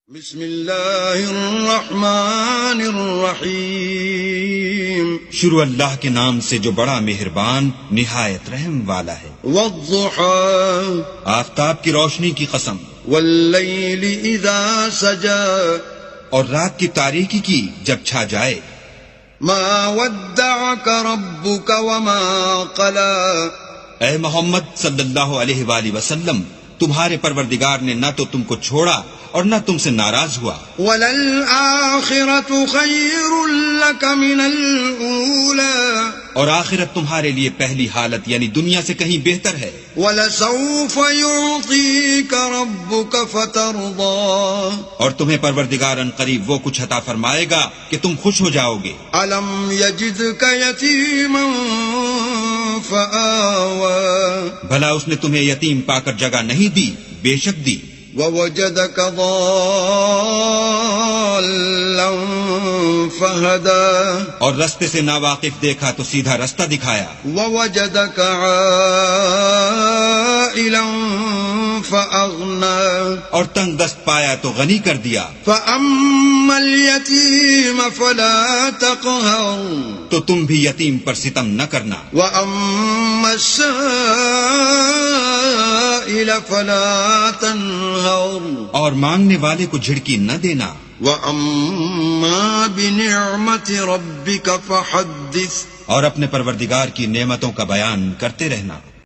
بسم اللہ الرحمن الرحیم، شروع اللہ کے نام سے جو بڑا مہربان نہایت رحم والا ہے۔ والضحى آفتاب کی روشنی کی قسم، واللیل اذا سجى اور رات کی تاریکی کی جب چھا جائے۔ ما ودعك ربك وما قلى، اے محمد صلی اللہ علیہ وآلہ وسلم، تمہارے پروردگار نے نہ تو تم کو چھوڑا اور نہ تم سے ناراض ہوا۔ وَلَلْآخِرَةُ خَيْرٌ لَكَ مِنَ الْأُولَى، اور آخرت تمہارے لیے پہلی حالت یعنی دنیا سے کہیں بہتر ہے۔ وَلَسَوْفَ يُعْطِيكَ رَبُّكَ فَتَرْضَىٰ، اور تمہیں پروردگار ان قریب وہ کچھ عطا فرمائے گا کہ تم خوش ہو جاؤ گے۔ أَلَمْ يَجِدْكَ يَتِيمًا فَآوَىٰ، بھلا اس نے تمہیں یتیم پا کر جگہ نہیں دی؟ بے شک دی۔ وَوَجَدَكَ ضَالًّا فَهَدَىٰ، اور رستے سے ناواقف دیکھا تو سیدھا رستہ دکھایا۔ وَوَجَدَكَ عَائِلًا فَأَغْنَىٰ، اور تنگ دست پایا تو غنی کر دیا۔ فَأَمَّا الْيَتِيمَ فَلَا تَقْهَرْ، تو تم بھی یتیم پر ستم نہ کرنا۔ وَأَمَّا السَّائِلَ فَلَا تَنْهَرْ، اور مانگنے والے کو جھڑکی نہ دینا۔ وَأَمَّا بِنِعْمَةِ رَبِّكَ فَحَدِّثْ، اور اپنے پروردگار کی نعمتوں کا بیان کرتے رہنا۔